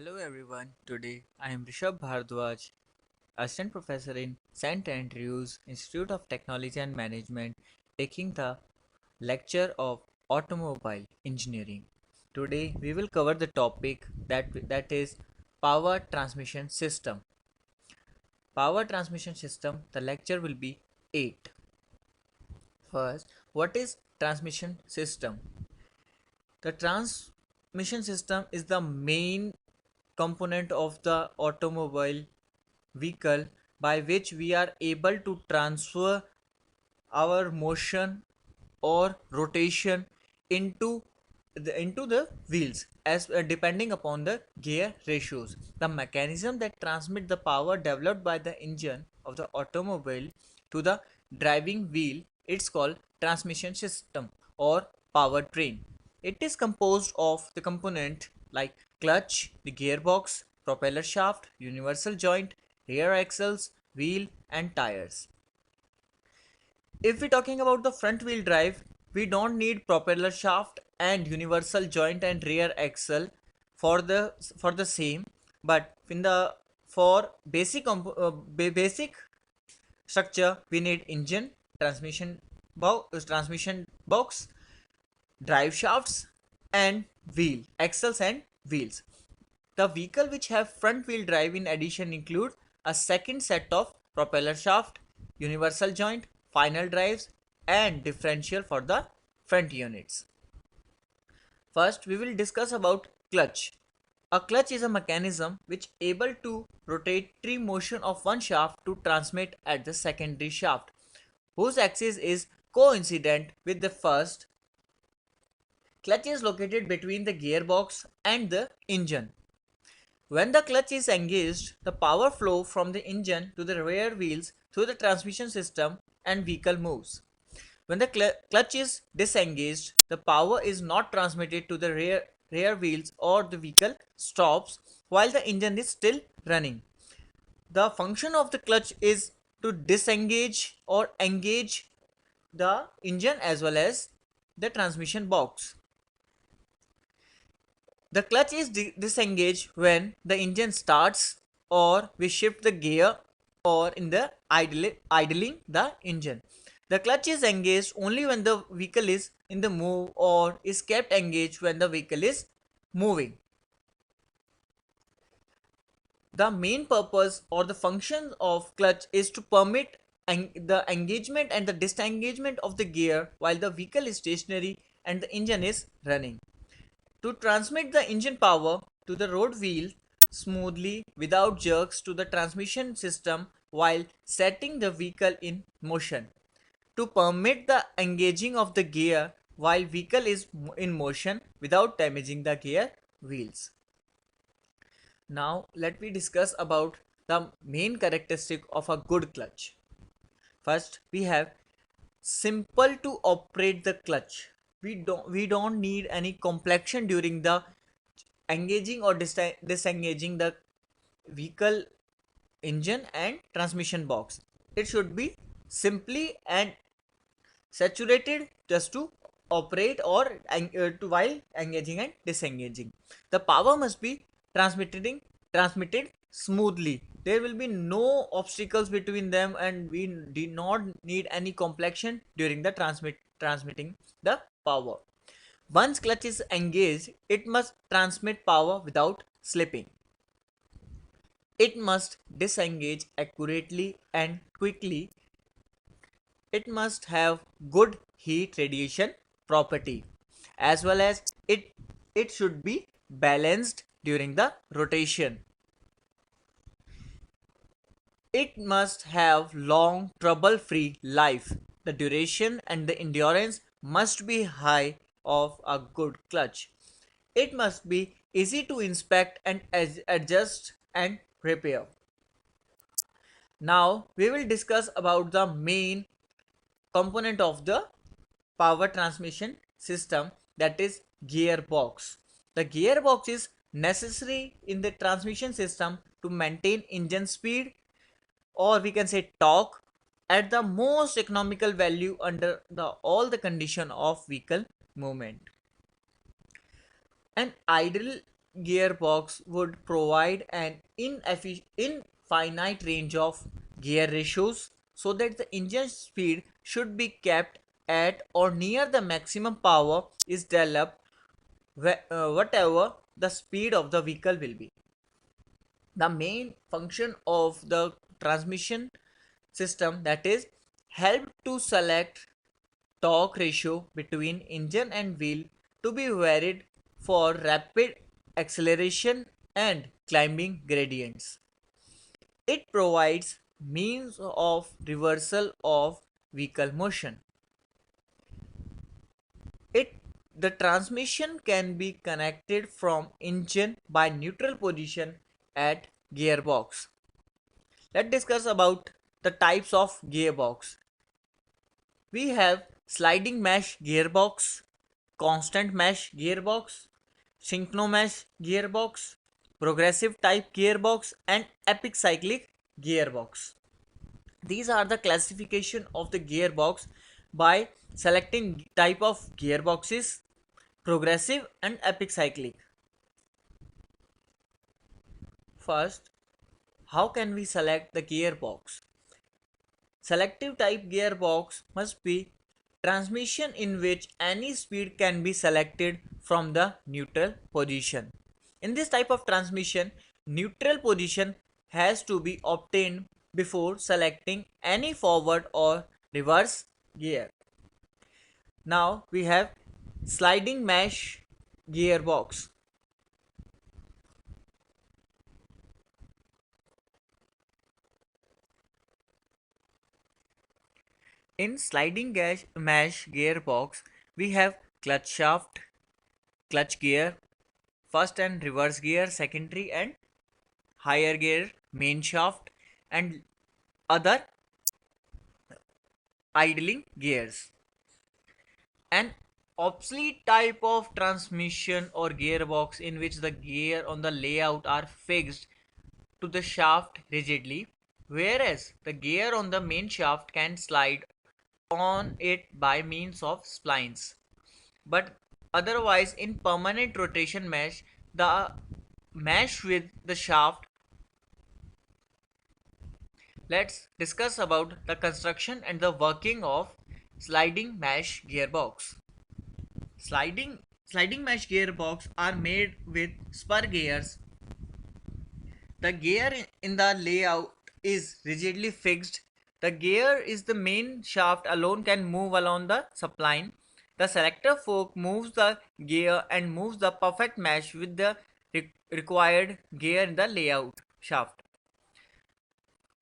Hello everyone, today I am Rishabh Bhardwaj, Assistant Professor in St. Andrews Institute of Technology and Management, taking the lecture of Automobile Engineering. Today we will cover the topic that is Power Transmission System. Power Transmission System, the lecture will be 8. First, what is transmission system? The transmission system is the main component of the automobile vehicle by which we are able to transfer our motion or rotation into the wheels as depending upon the gear ratios. The mechanism that transmit the power developed by the engine of the automobile to the driving wheel, it's called transmission system or powertrain. It is composed of the component like clutch, the gearbox, propeller shaft, universal joint, rear axles, wheel and tires. If we're talking about the front wheel drive, we don't need propeller shaft and universal joint and rear axle for the same, but in the for basic structure we need engine, transmission box, drive shafts and wheel axles and wheels. The vehicle which have front wheel drive in addition include a second set of propeller shaft, universal joint, final drives and differential for the front units. First we will discuss about clutch. A clutch is a mechanism which able to rotatory motion of one shaft to transmit at the secondary shaft, whose axis is coincident with the first. Clutch is located between the gearbox and the engine. When the clutch is engaged, the power flow from the engine to the rear wheels through the transmission system and vehicle moves. When the clutch is disengaged, the power is not transmitted to the rear wheels or the vehicle stops while the engine is still running. The function of the clutch is to disengage or engage the engine as well as the transmission box. The clutch is disengaged when the engine starts or we shift the gear or in the idling the engine. The clutch is engaged only when the vehicle is in the move or is kept engaged when the vehicle is moving. The main purpose or the function of clutch is to permit the engagement and the disengagement of the gear while the vehicle is stationary and the engine is running. To transmit the engine power to the road wheel smoothly without jerks to the transmission system while setting the vehicle in motion. To permit the engaging of the gear while vehicle is in motion without damaging the gear wheels. Now let me discuss about the main characteristic of a good clutch. First we have simple to operate the clutch. We don't need any complexion during the engaging or disengaging the vehicle engine and transmission box. It should be simply and saturated just to operate or to while engaging and disengaging. The power must be transmitted smoothly. There will be no obstacles between them and we do not need any complexion during the transmitting the power. Once clutch is engaged, it must transmit power without slipping. It must disengage accurately and quickly. It must have good heat radiation property as well as it should be balanced during the rotation. It must have long trouble-free life. The duration and the endurance must be high of a good clutch. It must be easy to inspect and adjust and repair. Now we will discuss about the main component of the power transmission system, that is gearbox. The gearbox is necessary in the transmission system to maintain engine speed or we can say torque at the most economical value under all the condition of vehicle movement. An ideal gearbox would provide an infinite range of gear ratios so that the engine speed should be kept at or near the maximum power is developed whatever the speed of the vehicle will be. The main function of the transmission system, that is, help to select torque ratio between engine and wheel to be varied for rapid acceleration and climbing gradients. It provides means of reversal of vehicle motion. It The transmission can be connected from engine by neutral position at gearbox. Let's discuss about the types of gearbox. We have sliding mesh gearbox, constant mesh gearbox, synchromesh gearbox, progressive type gearbox, and epic cyclic gearbox. These are the classification of the gearbox by selecting type of gearboxes, progressive and epic cyclic. First, how can we select the gearbox? Selective type gearbox must be transmission in which any speed can be selected from the neutral position. In this type of transmission, neutral position has to be obtained before selecting any forward or reverse gear. Now we have sliding mesh gearbox. In sliding mesh gearbox, we have clutch shaft, clutch gear, first and reverse gear, secondary and higher gear, main shaft, and other idling gears. An obsolete type of transmission or gearbox in which the gear on the layout are fixed to the shaft rigidly, whereas the gear on the main shaft can slide on it by means of splines. But otherwise, in permanent rotation mesh, the mesh with the shaft. Let's discuss about the construction and the working of sliding mesh gearbox. Sliding mesh gearbox are made with spur gears. The gear in the layout is rigidly fixed. The gear is the main shaft alone can move along the spline. The selector fork moves the gear and moves the perfect mesh with the required gear in the layout shaft.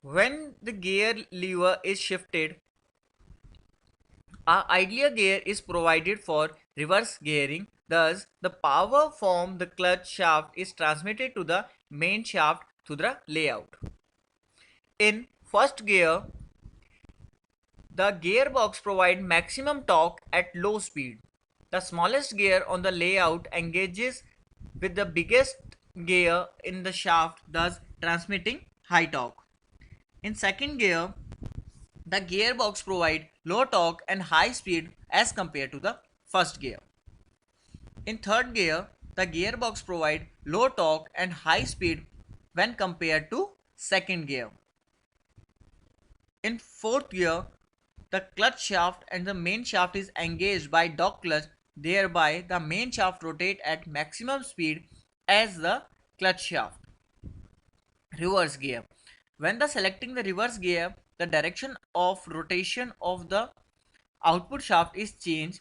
When the gear lever is shifted, a idler gear is provided for reverse gearing. Thus, the power from the clutch shaft is transmitted to the main shaft through the layout. In first gear, the gearbox provides maximum torque at low speed. The smallest gear on the layout engages with the biggest gear in the shaft, thus transmitting high torque. In second gear, the gearbox provides low torque and high speed as compared to the first gear. In third gear, the gearbox provides low torque and high speed when compared to second gear. In fourth gear, the clutch shaft and the main shaft is engaged by dog clutch, thereby the main shaft rotates at maximum speed as the clutch shaft. Reverse gear. When the selecting the reverse gear, the direction of rotation of the output shaft is changed.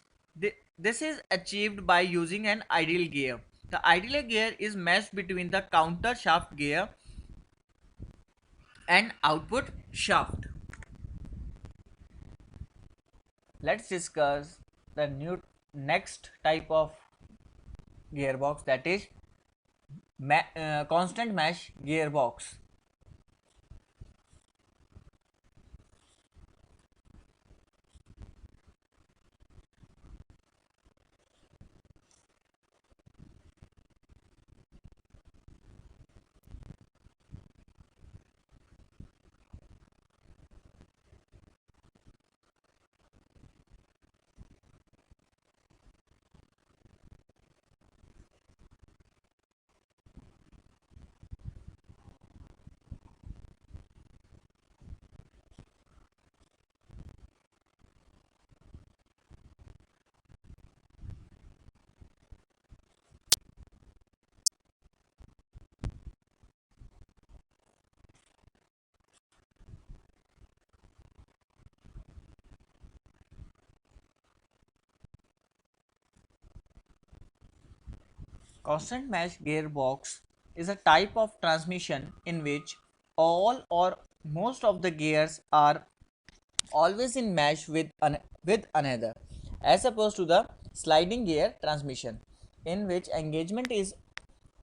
This is achieved by using an idle gear. The idle gear is meshed between the counter shaft gear and output shaft. Let's discuss the new next type of gearbox, that is constant mesh gearbox. Constant mesh gearbox is a type of transmission in which all or most of the gears are always in mesh with another, as opposed to the sliding gear transmission, in which engagement is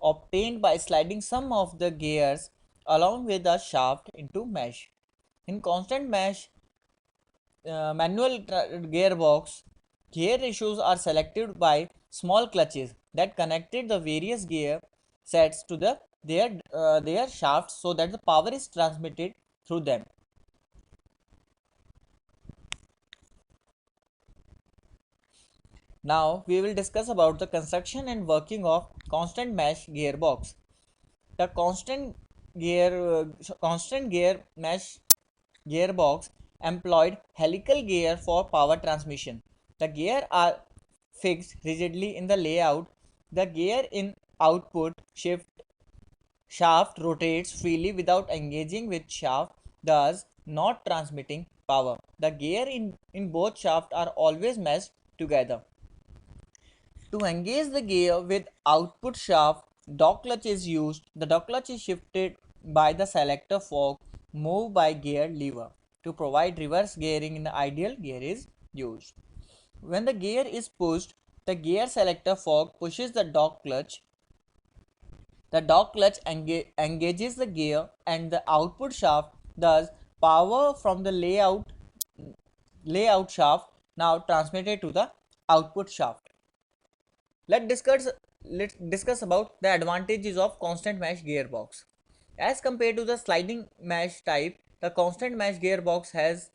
obtained by sliding some of the gears along with the shaft into mesh. In constant mesh manual gearbox, gear ratios are selected by small clutches that connected the various gear sets to their shafts so that the power is transmitted through them. Now we will discuss about the construction and working of constant mesh gearbox. The constant gear mesh gearbox employed helical gear for power transmission. The gear are fixed rigidly in the layout. The gear in output shaft rotates freely without engaging with shaft, thus not transmitting power. The gear in both shafts are always meshed together. To engage the gear with output shaft, dog clutch is used. The dog clutch is shifted by the selector fork moved by gear lever. To provide reverse gearing in the ideal gear is used. When the gear is pushed, the gear selector fork pushes the dog clutch. The dog clutch engages the gear and the output shaft. Thus, power from the layout shaft now transmitted to the output shaft. Let's discuss let's discuss about the advantages of constant mesh gearbox. As compared to the sliding mesh type, the constant mesh gearbox has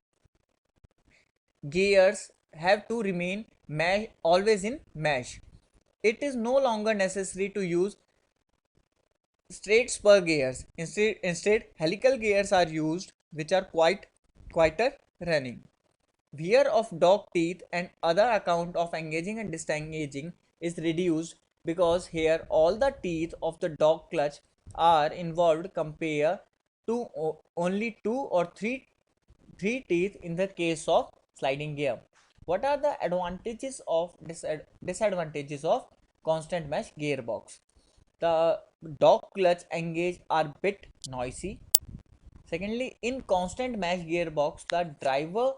gears have to remain mesh always in mesh. It is no longer necessary to use straight spur gears. Instead helical gears are used, which are quieter running. Wear of dog teeth and other account of engaging and disengaging is reduced because here all the teeth of the dog clutch are involved compared to only two or three teeth in the case of sliding gear. What are the advantages of disadvantages of constant mesh gearbox? The dog clutch engage are bit noisy. Secondly, in constant mesh gearbox, the driver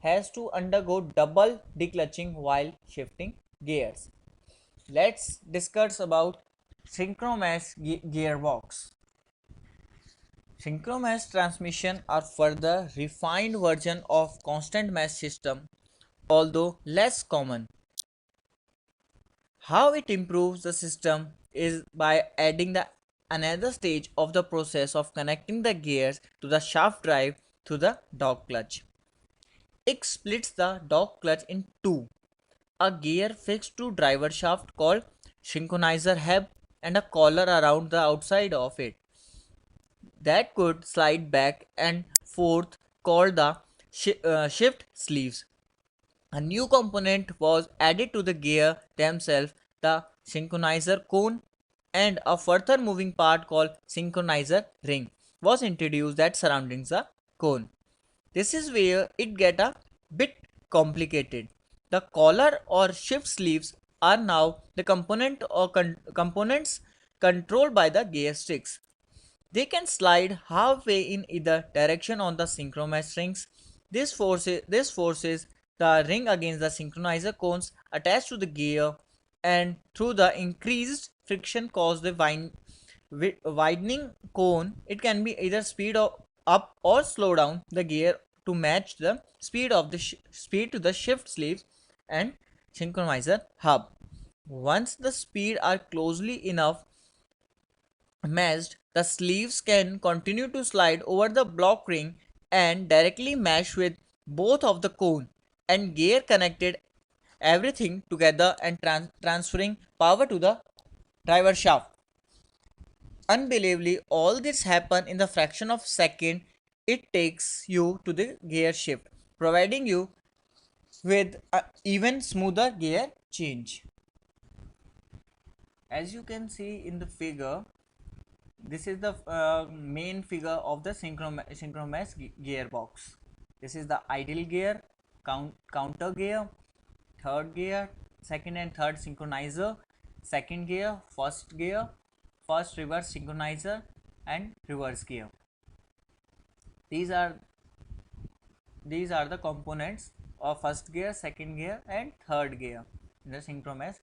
has to undergo double declutching while shifting gears. Let's discuss about synchromesh gearbox. Synchromesh transmission are further refined version of constant mesh system, although less common. How it improves the system is by adding the another stage of the process of connecting the gears to the shaft drive through the dog clutch. It splits the dog clutch in two: a gear fixed to driver shaft called synchronizer hub and a collar around the outside of it that could slide back and forth called the shift sleeves. A new component was added to the gear themselves, the synchronizer cone, and a further moving part called synchronizer ring was introduced that surroundings the cone. This is where it get a bit complicated. The collar or shift sleeves are now the components controlled by the gear sticks. They can slide halfway in either direction on the synchromesh rings. This forces the ring against the synchronizer cones attached to the gear, and through the increased friction caused the widening cone, it can be either up or slow down the gear to match the speed to the shift sleeves and synchronizer hub. Once the speed are closely enough matched, the sleeves can continue to slide over the block ring and directly mesh with both of the cone and gear connected everything together and transferring power to the driver shaft. Unbelievably, all this happen in the fraction of second it takes you to the gear shift, providing you with a even smoother gear change. As you can see in the figure, this is the main figure of the synchromesh gearbox. This is the idle gear, counter gear, third gear, second and third synchronizer, second gear, first gear, first reverse synchronizer, and reverse gear. These are the components of first gear, second gear, and third gear in the synchronous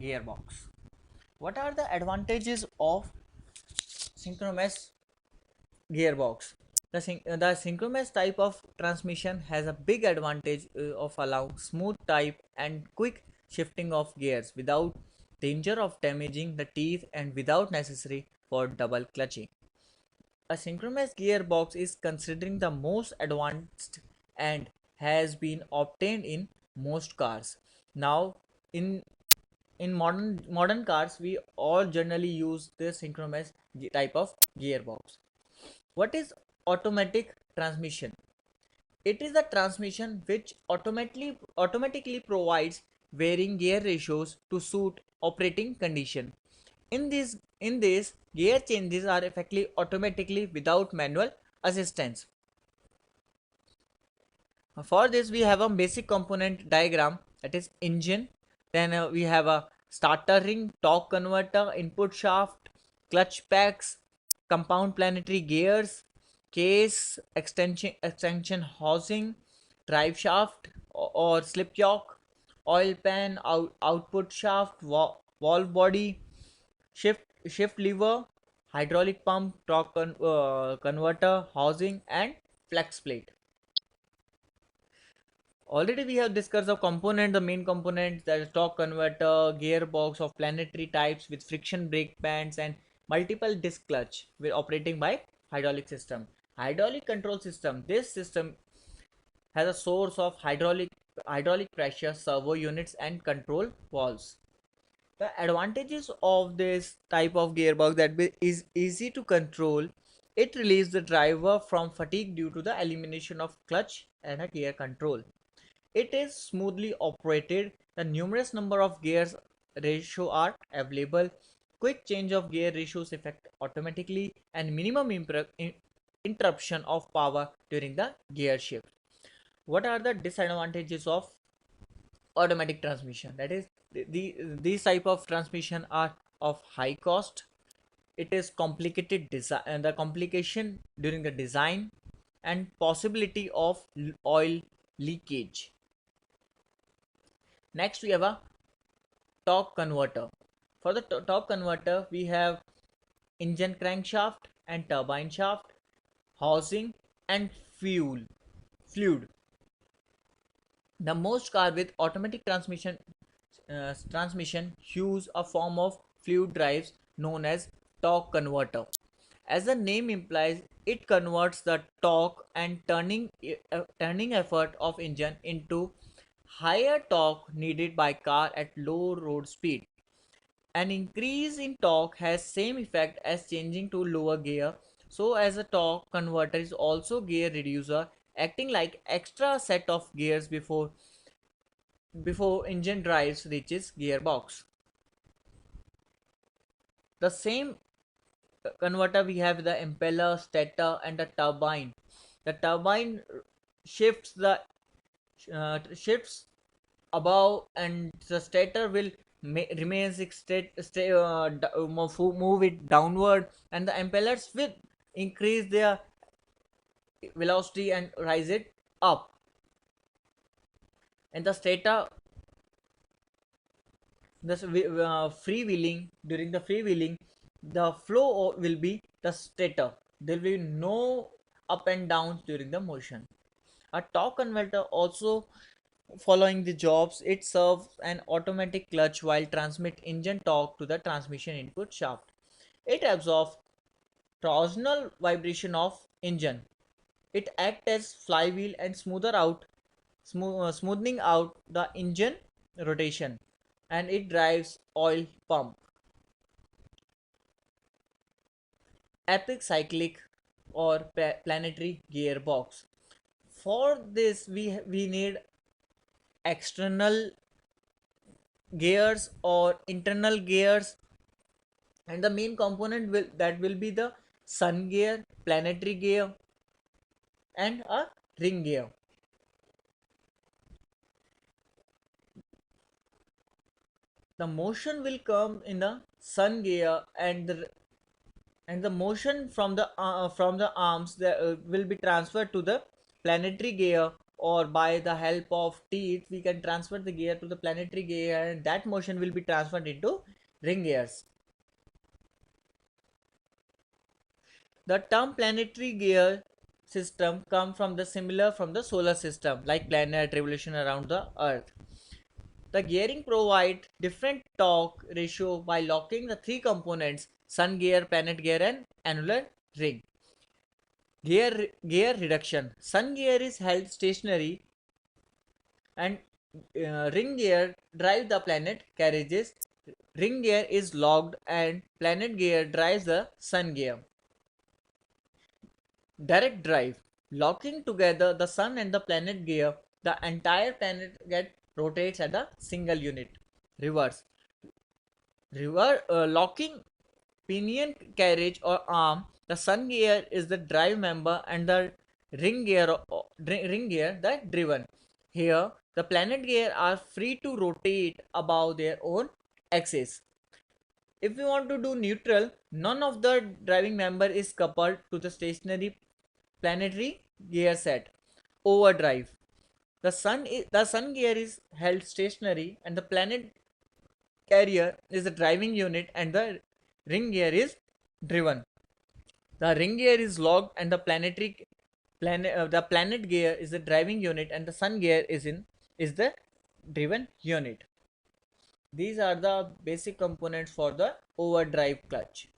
gearbox. What are the advantages of synchronous gearbox? The synchronous type of transmission has a big advantage of allowing smooth type and quick shifting of gears without danger of damaging the teeth and without necessary for double clutching. A synchronous gearbox is considered the most advanced and has been obtained in most cars. Now, in modern cars, we all generally use the synchronous type of gearbox. What is automatic transmission? It is a transmission which automatically provides varying gear ratios to suit operating condition. In this, gear changes are effectively automatically without manual assistance. For this, we have a basic component diagram, that is engine. Then we have a starter ring, torque converter, input shaft, clutch packs, compound planetary gears, case, extension housing, drive shaft or slip yoke, oil pan, output shaft, valve body, shift lever, hydraulic pump, torque converter, housing, and flex plate. Already we have discussed the component, the main components, that is torque converter, gearbox of planetary types with friction brake pads and multiple disc clutch with operating by hydraulic system. Hydraulic control system. This system has a source of hydraulic pressure, servo units, and control valves. The advantages of this type of gearbox is easy to control. It relieves the driver from fatigue due to the elimination of clutch and a gear control. It is smoothly operated. The numerous number of gears ratio are available. Quick change of gear ratios effect automatically and minimum interruption of power during the gear shift. What are the disadvantages of automatic transmission? That is, these type of transmission are of high cost. It is complicated design, and the complication during the design and possibility of oil leakage. Next, we have a torque converter. For the torque converter, we have engine crankshaft and turbine shaft, housing, and fluid. The most car with automatic transmission use a form of fluid drives known as torque converter. As the name implies, it converts the torque and turning effort of engine into higher torque needed by car at low road speed. An increase in torque has same effect as changing to lower gear. So as a torque converter is also gear reducer, acting like extra set of gears before engine drives reaches gearbox. The same converter we have the impeller, stator, and the turbine. The turbine shifts above, and the stator will remains move it downward, and the impellers will increase their velocity and rise it up. And the stator, this freewheeling, during the freewheeling, the flow will be the stator. There will be no up and downs during the motion. A torque converter also following the jobs. It serves an automatic clutch while transmit engine torque to the transmission input shaft. It absorbs torsional vibration of engine. It acts as flywheel and smoothing out the engine rotation, and it drives oil pump. Epic cyclic or planetary gearbox. For this, we need external gears or internal gears, and the main component will be the sun gear, planetary gear, and a ring gear. The motion will come in the sun gear, and the motion from the arms that will be transferred to the planetary gear, or by the help of teeth we can transfer the gear to the planetary gear, and that motion will be transferred into ring gears. The term planetary gear system come from the similar from the solar system, like planet revolution around the earth. The gearing provide different torque ratio by locking the three components: sun gear, planet gear, and annular ring. Gear reduction. Sun gear is held stationary, and ring gear drive the planet carriages. Ring gear is locked, and planet gear drives the sun gear. Direct drive. Locking together the sun and the planet gear, the entire planet get rotates at a single unit. Reverse. Locking pinion carriage or arm, the sun gear is the drive member, and the ring gear the driven. Here, the planet gear are free to rotate about their own axis. If we want to do neutral, none of the driving member is coupled to the stationary planetary gear set. Overdrive. The sun gear is held stationary, and the planet carrier is the driving unit, and the ring gear is driven. The ring gear is locked, and the planet gear is the driving unit, and the sun gear is the driven unit. These are the basic components for the overdrive clutch.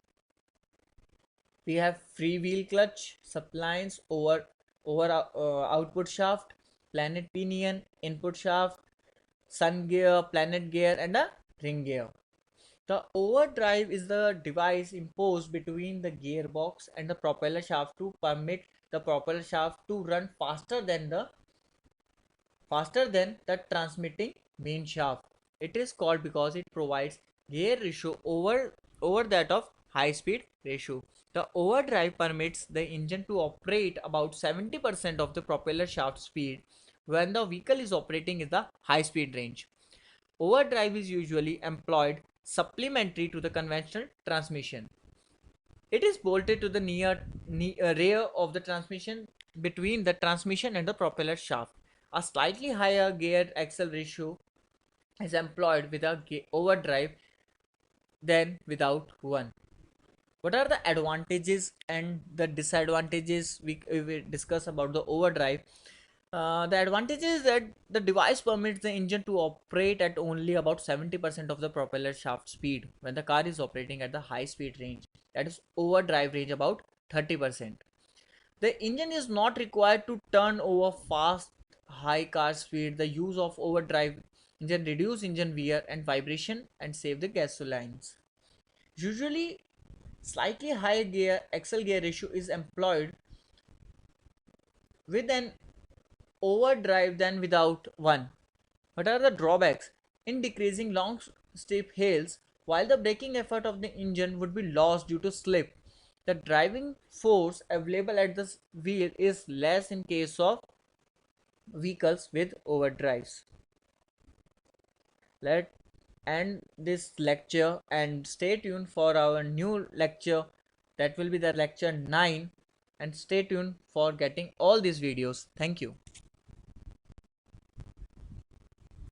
We have freewheel clutch, sublines over output shaft, planet pinion, input shaft, sun gear, planet gear, and a ring gear. The overdrive is the device imposed between the gearbox and the propeller shaft to permit the propeller shaft to run faster than the transmitting main shaft. It is called because it provides gear ratio over that of high speed ratio. The overdrive permits the engine to operate about 70% of the propeller shaft speed when the vehicle is operating in the high speed range. Overdrive is usually employed supplementary to the conventional transmission. It is bolted to the rear of the transmission between the transmission and the propeller shaft. A slightly higher gear axle ratio is employed with a overdrive than without one. What are the advantages and the disadvantages we discuss about the overdrive? The advantage is that the device permits the engine to operate at only about 70% of the propeller shaft speed when the car is operating at the high speed range. That is overdrive range about 30%. The engine is not required to turn over fast high car speed. The use of overdrive engine reduce engine wear and vibration and save the gasolines. Usually, slightly higher gear axle gear ratio is employed with an overdrive than without one. What are the drawbacks? In decreasing long steep hills, while the braking effort of the engine would be lost due to slip, the driving force available at the wheel is less in case of vehicles with overdrives. Let's end this lecture and stay tuned for our new lecture, that will be the lecture 9, and stay tuned for getting all these videos. Thank you.